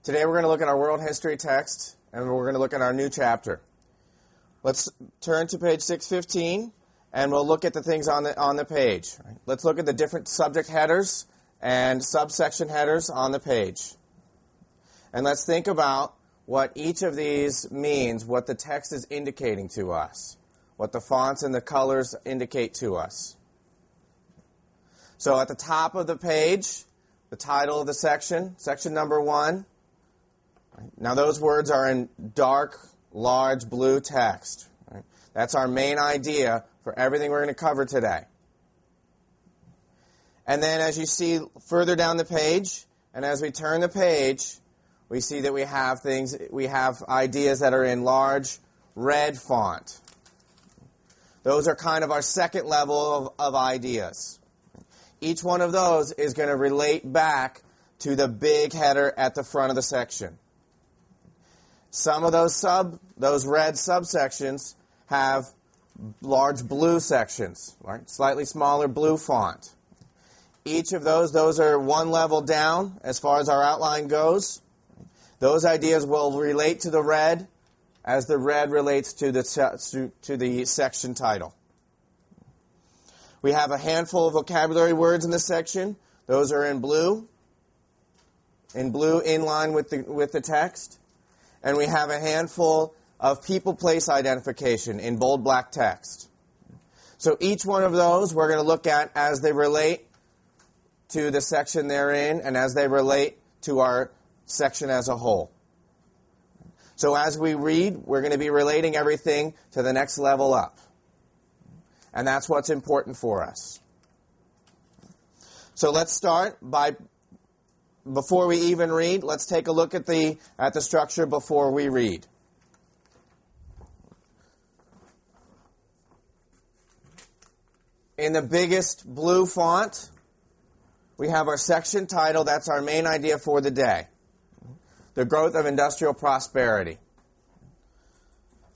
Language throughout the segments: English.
Today we're going to look at our world history text, and we're going to look at our new chapter. Let's turn to page 615, and we'll look at the things on the page. Let's look at the different subject headers and subsection headers on the page. And let's think about what each of these means, what the text is indicating to us, what the fonts and the colors indicate to us. So at the top of the page, the title of the section, section number 1. Now those words are in dark, large blue text. That's our main idea for everything we're going to cover today. And then as you see further down the page, and as we turn the page, we see that we have ideas that are in large red font. Those are kind of our second level of ideas. Each one of those is going to relate back to the big header at the front of the section. Some of those red subsections have large blue sections, right? Slightly smaller blue font. Each of those are one level down as far as our outline goes. Those ideas will relate to the red as the red relates to the section title. We have a handful of vocabulary words in this section. Those are in blue in line with the text. And we have a handful of people-place identification in bold black text. So each one of those we're going to look at as they relate to the section they're in and as they relate to our section as a whole. So as we read, we're going to be relating everything to the next level up. And that's what's important for us. So let's start by, before we even read, let's take a look at the structure before we read. In the biggest blue font, we have our section title. That's our main idea for the day. The growth of industrial prosperity.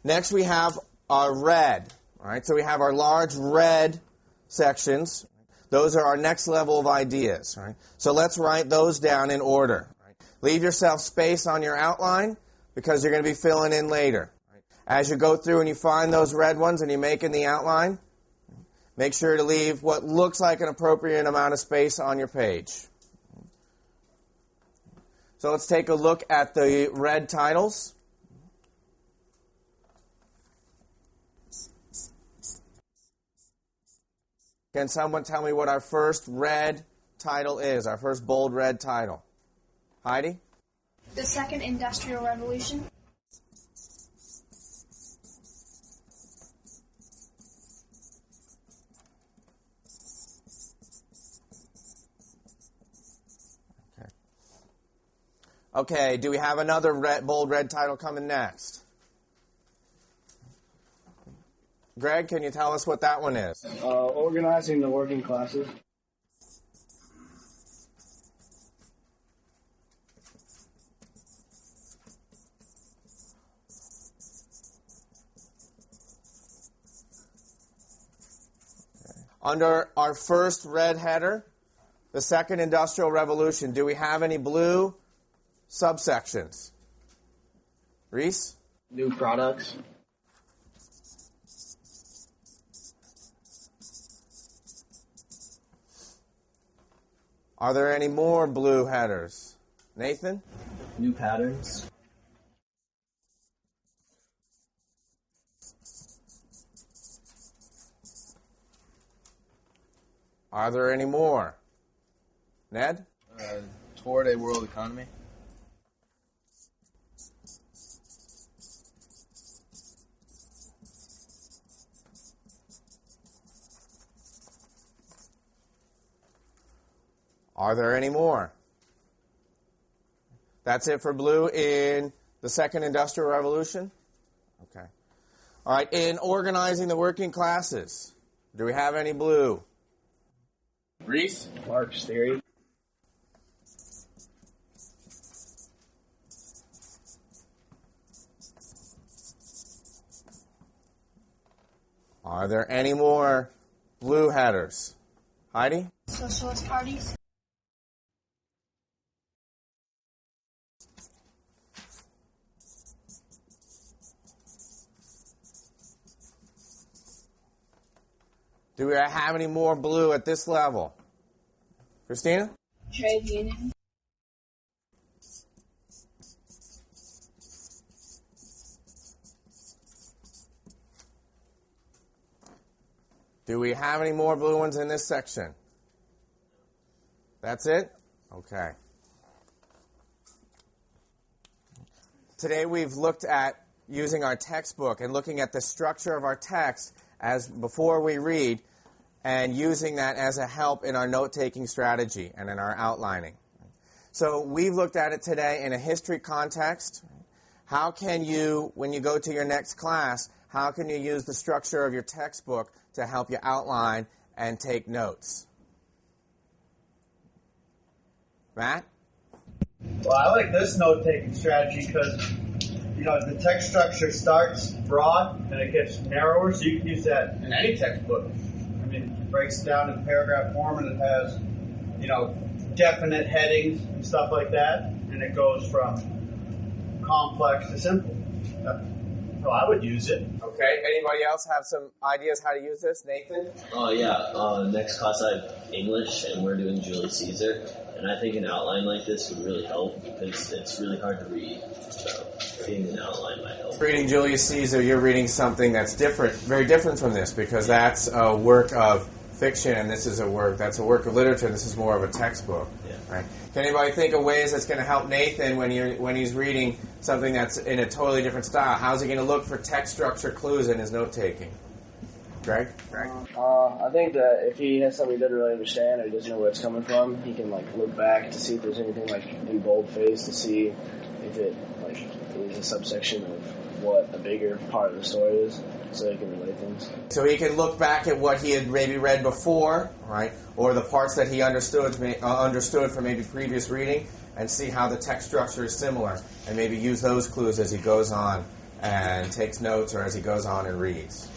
Next we have our red. All right, so we have our large red sections. Those are our next level of ideas. Right? So let's write those down in order. Right? Leave yourself space on your outline because you're going to be filling in later. Right? As you go through and you find those red ones and you make in the outline, make sure to leave what looks like an appropriate amount of space on your page. So let's take a look at the red titles. Can someone tell me what our first red title is, our first bold red title? Heidi? The Second Industrial Revolution. Okay, do we have another bold red title coming next? Greg, can you tell us what that one is? Organizing the working classes. Under our first red header, the Second Industrial Revolution, do we have any blue subsections? Reese? New products. Are there any more blue headers? Nathan? New patterns. Are there any more? Ned? Toward a world economy. Are there any more? That's it for blue in the Second Industrial Revolution? Okay. All right, in organizing the working classes, do we have any blue? Reese? Marx theory. Are there any more blue headers? Heidi? Socialist parties. Do we have any more blue at this level? Christina? Trade union. Do we have any more blue ones in this section? That's it? Okay. Today we've looked at using our textbook and looking at the structure of our text as before we read and using that as a help in our note-taking strategy and in our outlining. So we've looked at it today in a history context. How can you, when you go to your next class, how can you use the structure of your textbook to help you outline and take notes? Matt? Well, I like this note-taking strategy because, you know, the text structure starts broad and it gets narrower, so you can use that in any textbook. I mean, it breaks it down in paragraph form and it has, you know, definite headings and stuff like that, and it goes from complex to simple. So I would use it. Okay. Anybody else have some ideas how to use this? Nathan? Oh, yeah. Next class I have English, and we're doing Julius Caesar. And I think an outline like this would really help because it's really hard to read. So getting an outline might help. Reading Julius Caesar, you're reading something that's different, very different from this, because that's a work of fiction, and this is that's a work of literature, and this is more of a textbook. Yeah. Right? Can anybody think of ways that's going to help Nathan when he's reading something that's in a totally different style? How's he going to look for text structure clues in his note-taking? Greg? I think that if he has something he doesn't really understand or he doesn't know where it's coming from, he can look back to see if there's anything in boldface to see if it is a subsection of what a bigger part of the story is, so he can relate things. So he can look back at what he had maybe read before, right, or the parts that he understood from maybe previous reading, and see how the text structure is similar, and maybe use those clues as he goes on and takes notes or as he goes on and reads.